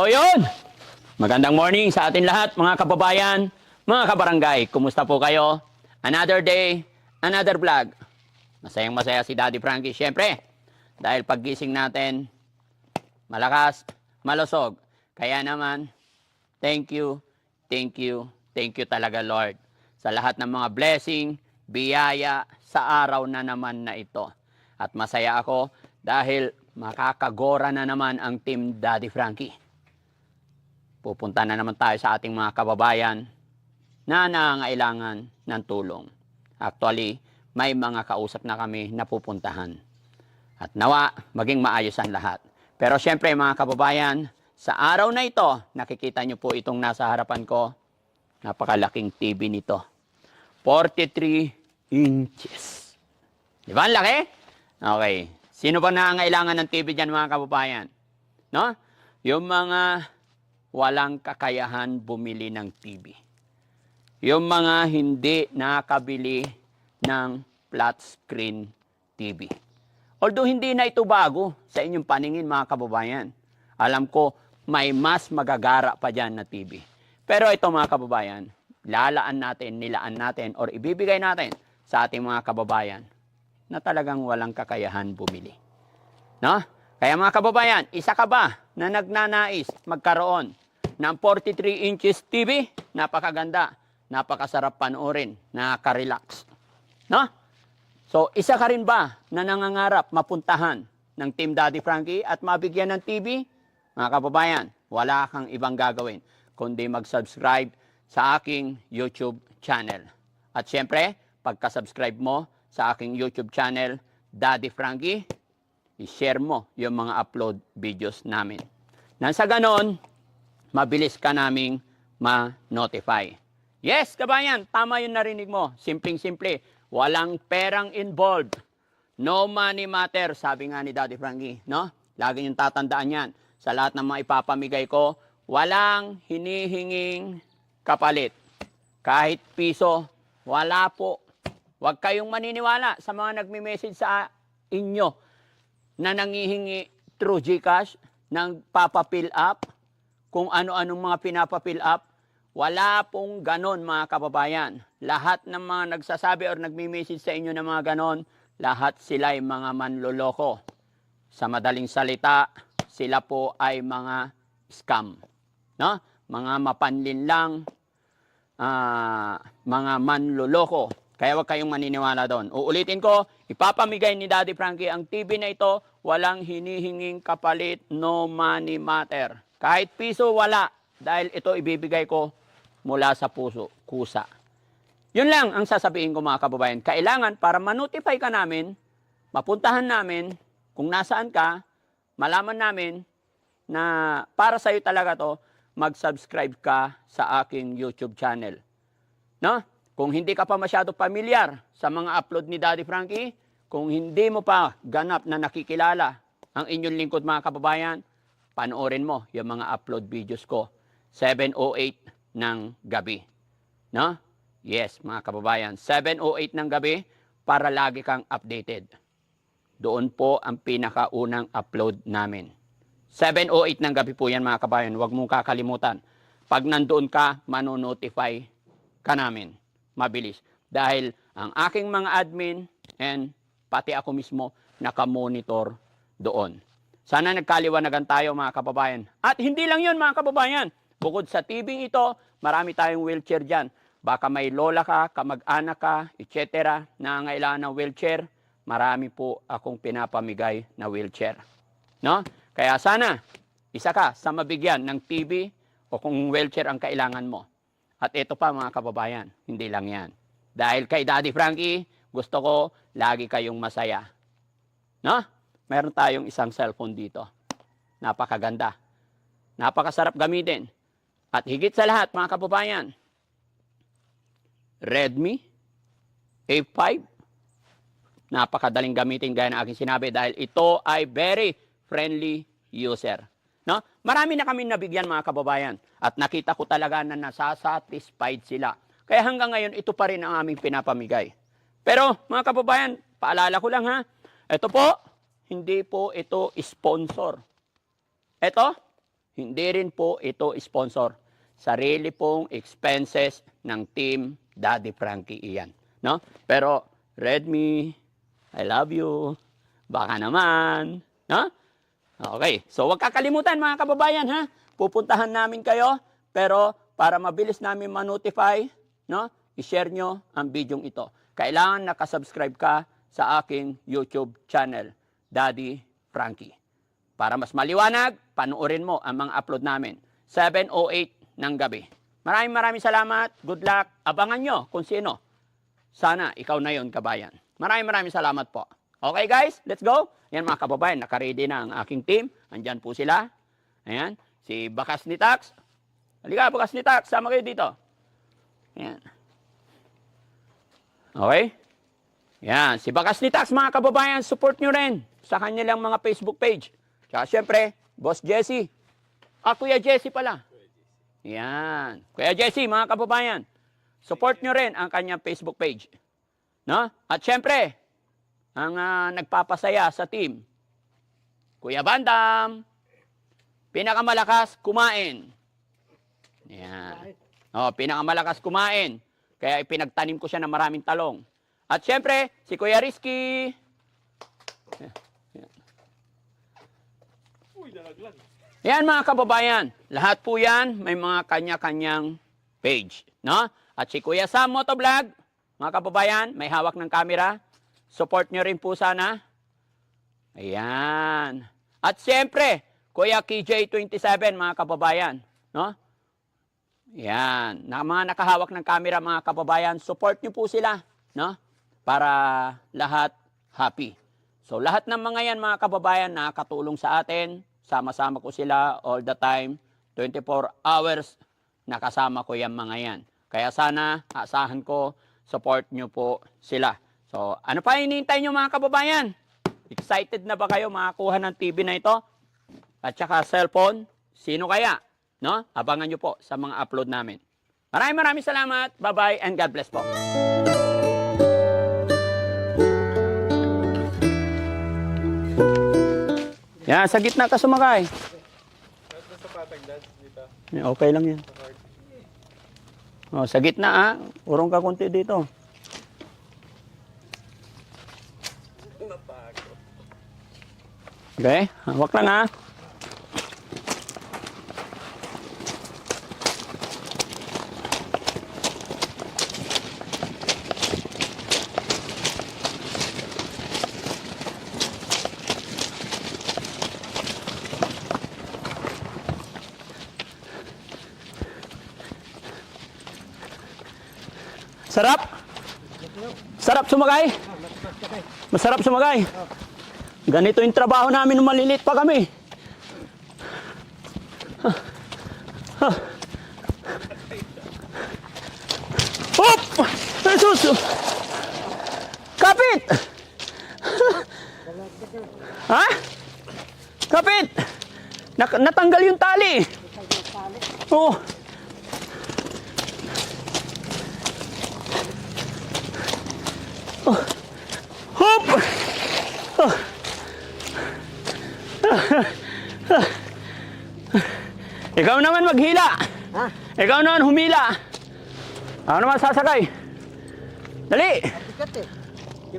So yun, magandang morning sa atin lahat mga kababayan, mga kabarangay. Kumusta po kayo? Another day, another vlog. Masayang masaya si Daddy Frankie. Siyempre, dahil paggising natin, malakas, malusog. Kaya naman, thank you, thank you, thank you talaga Lord. Sa lahat ng mga blessing, biyaya sa araw na naman na ito. At masaya ako dahil makakagora na naman ang Team Daddy Frankie. Pupunta na naman tayo sa ating mga kababayan na nangangailangan ng tulong. Actually, may mga kausap na kami na pupuntahan. At nawa, maging maayos ang lahat. Pero syempre mga kababayan, sa araw na ito, nakikita nyo po itong nasa harapan ko, napakalaking TV nito. 43 inches. Di ba ang laki? Okay. Sino ba nangangailangan ng TV dyan mga kababayan? No? Yung mga walang kakayahan bumili ng TV. Yung mga hindi nakabili ng flat screen TV. Although hindi na ito bago sa inyong paningin mga kababayan. Alam ko may mas magagara pa dyan na TV. Pero ito mga kababayan, nilaan natin or ibibigay natin sa ating mga kababayan na talagang walang kakayahan bumili. No? Kaya mga kababayan, isa ka ba na nagnanais magkaroon ng 43 inches TV? Napakaganda, napakasarap panoorin, nakaka-relax. No? So, isa ka rin ba na nangangarap mapuntahan ng Team Daddy Frankie at mabigyan ng TV? Mga kababayan, wala kang ibang gagawin kundi mag-subscribe sa aking YouTube channel. At syempre, pagka-subscribe mo sa aking YouTube channel, Daddy Frankie, i-share mo yung mga upload videos namin. Nang sa ganon, mabilis ka naming ma-notify. Yes, kabayan, tama yung narinig mo. Simpleng-simple. Walang perang involved. No money matter, sabi nga ni Daddy Frankie. No? Lagi yung tatandaan yan. Sa lahat ng mga ipapamigay ko, walang hinihinging kapalit. Kahit piso, wala po. Huwag kayong maniniwala sa mga nagme-message sa inyo na nangihingi through GCash, nang papapill up, kung ano-anong mga pinapapill up. Wala pong ganon mga kababayan. Lahat ng mga nagsasabi or nagme-message sa inyo ng mga ganon, lahat sila ay mga manloloko. Sa madaling salita, sila po ay mga scam. No? Mga mapanlinlang, mga manloloko. Kaya huwag kayong maniniwala doon. Uulitin ko, ipapamigay ni Daddy Frankie ang TV na ito, walang hinihinging kapalit, no money matter. Kahit piso, wala. Dahil ito ibibigay ko mula sa puso, kusa. Yun lang ang sasabihin ko mga kababayan. Kailangan para ma-notify ka namin, mapuntahan namin kung nasaan ka, malaman namin na para sa'yo talaga to, mag-subscribe ka sa aking YouTube channel. No? Kung hindi ka pa masyado pamilyar sa mga upload ni Daddy Frankie, kung hindi mo pa ganap na nakikilala ang inyong lingkod mga kababayan, panoorin mo yung mga upload videos ko. 7:08 ng gabi. No? Yes, mga kababayan. 7:08 ng gabi para lagi kang updated. Doon po ang pinakaunang upload namin. 7:08 ng gabi po yan mga kababayan. Huwag mong kakalimutan. Pag nandoon ka, manonotify ka namin. Mabilis. Dahil ang aking mga admin and pati ako mismo nakamonitor doon. Sana nagkaliwanagan tayo mga kababayan. At hindi lang yun mga kababayan. Bukod sa TV ito, marami tayong wheelchair dyan. Baka may lola ka, kamag-anak ka, etc. na ngailangan ng wheelchair, marami po akong pinapamigay na wheelchair. No? Kaya sana, isa ka sa mabigyan ng TV o kung wheelchair ang kailangan mo. At ito pa mga kababayan, hindi lang yan. Dahil kay Daddy Frankie, gusto ko lagi kayong masaya. No? Meron tayong isang cellphone dito. Napakaganda. Napakasarap gamitin. At higit sa lahat mga kababayan, Redmi A5. Napakadaling gamitin gaya ng aking sinabi dahil ito ay very friendly user. No? Marami na kami nabigyan mga kababayan at nakita ko talaga na nasasatisfied sila. Kaya hanggang ngayon ito pa rin ang aming pinapamigay. Pero mga kababayan, paalala ko lang ha, ito po, hindi po ito sponsor. Ito, hindi rin po ito sponsor. Sarili pong expenses ng Team Daddy Frankie iyan. No? Pero, Redmi, I love you. Baka naman. No? Okay. So, huwag kakalimutan mga kababayan, ha? Pupuntahan namin kayo. Pero, para mabilis namin ma-notify, no? I-share nyo ang video ito. Kailangan nakasubscribe ka sa aking YouTube channel, Daddy Frankie. Para mas maliwanag, panuorin mo ang mga upload namin. 7:08 ng gabi. Maraming salamat. Good luck. Abangan nyo kung sino. Sana ikaw na yon, kabayan. Maraming salamat po. Okay guys, let's go. Yan mga kababayan, nakaready na ang aking team. Andyan po sila. Ayan, si Bakas ni Tax. Halika, Bakas ni Tax. Sama kayo dito. Ayan. Okay? Yan, si Bakas ni Tax mga kababayan, support nyo rin sa kanilang mga Facebook page. Tsaka syempre, Boss Jesse. Kuya Jesse pala. Yan. Kuya Jesse, mga kababayan, support nyo rin ang kanyang Facebook page. No? At syempre, ang nagpapasaya sa team, Kuya Bandam, pinakamalakas kumain. Yan. Pinakamalakas kumain. Kaya ipinagtanim ko siya ng maraming talong. At syempre, si Kuya Rizky. Yan mga kababayan. Lahat po yan, may mga kanya-kanyang page. No? At si Kuya Sam Motovlog, mga kababayan, may hawak ng camera. Support nyo rin po sana. Ayan. At syempre, Kuya KJ27, mga kababayan. No? Yan. Mga nakahawak ng camera, mga kababayan, support nyo po sila. No? Para lahat happy. So, lahat ng mga yan, mga kababayan, nakakatulong sa atin. Sama-sama ko sila all the time. 24 hours, nakasama ko yan mga yan. Kaya sana, asahan ko, support nyo po sila. So, ano pa hinihintay nyo mga kababayan? Excited na ba kayo makakuha ng TV na ito? At saka cellphone? Sino kaya? No? Abangan nyo po sa mga upload namin. Maraming salamat. Bye-bye and God bless po. Yan, sa gitna ka sumakay. Okay lang yan. Sa gitna urong ka konti dito. Okay, hawak lang Sarap? Sarap sumakay? Masarap sumakay? Ganito yung trabaho namin nung maliliit pa kami. Hop! Jesus! Kapit! Ha? Kapit! Natanggal yung tali. Oo. Hop! Ikaw naman maghila. Ha? Ikaw naman humila. Ako naman sasakay. Dali.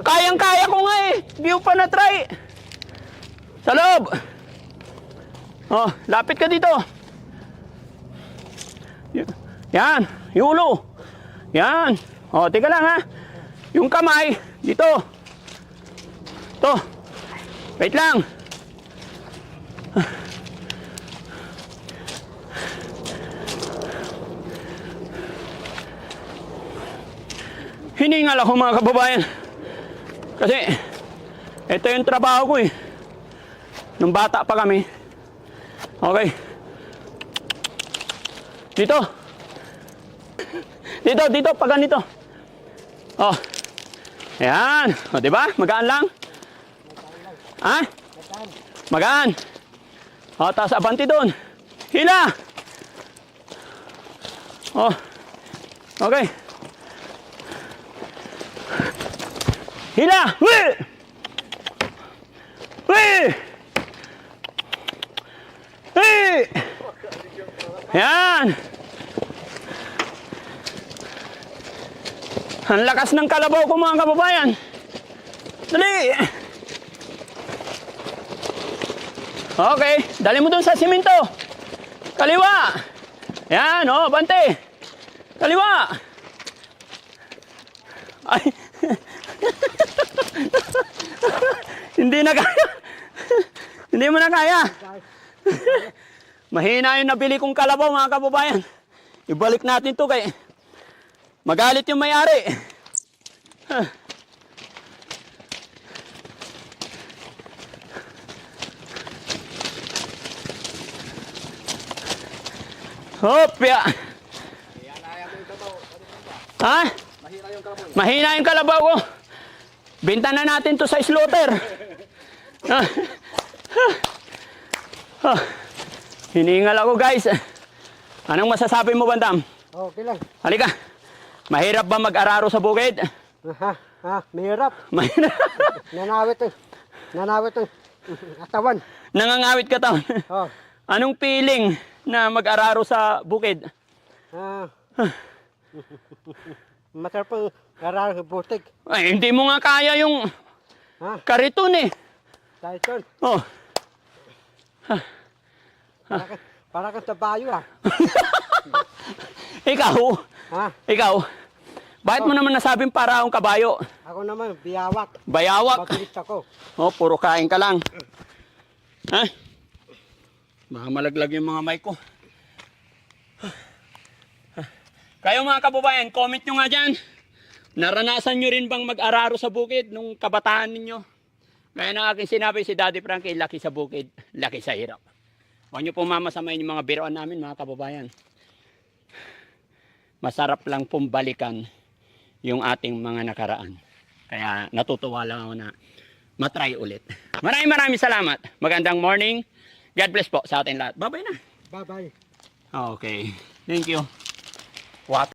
Kayang-kaya ko nga Hindi ko pa na-try. Sa loob. Lapit ka dito. Yan. Yung ulo. Yan. Tika lang Yung kamay, dito. Ito. Wait lang. Hiningal ako mga kababayan. Kasi, ito yung trabaho ko Nung bata pa kami. Okay. Dito. Dito, pag ganito. Ayan. Diba? Magaan lang. Magaan. Tapos abanti doon. Hila. Okay. Hila. Wih! Wih! Wih! Yan. Ang lakas ng kalabaw ko mga kababayan. Dali. Okay, dali mo dun sa simento. Kaliwa. Yan, oh, bante. Kaliwa. Ay. Hindi na kaya. Hindi mo na kaya. Mahina yung nabili kong kalabaw mga kababayan. Ibalik natin to kay magalit yung may-ari. Hopya. Ha? Mahina yung kalabaw ko. Binta na natin to sa slaughter. Hiningal ako guys. Anong masasabi mo, Bandam? Okay lang. Halika. Mahirap ba mag-araro sa bukid? Mahirap. Mahirap. Nanawit ang atawan. Nangangawit ka taon. Oh. Anong feeling na mag-araro sa bukid? Masarap ang araro sa butik. Ay, hindi mo nga kaya yung kariton eh. Tyson, Oh. para ka sa bayo Ikaw, ikaw, bakit mo naman nasabing para akong kabayo? Ako naman, biyawak. Bayawak. Mabilis ako. Oh, puro kain ka lang. Ha? Baka malaglag yung mga mic ko. Kayo mga kababayan, comment nyo nga dyan. Naranasan nyo rin bang mag-araro sa bukid nung kabataan ninyo? Kaya na aking sinabi si Daddy Frankie, laki sa bukid, laki sa hirap. Huwag nyo po mamasamayin yung mga biroan namin mga kababayan. Masarap lang pong balikan yung ating mga nakaraan. Kaya natutuwa lang ako na matry ulit. Maraming salamat. Magandang morning. God bless po sa atin lahat. Bye-bye na. Bye-bye. Okay. Thank you. What?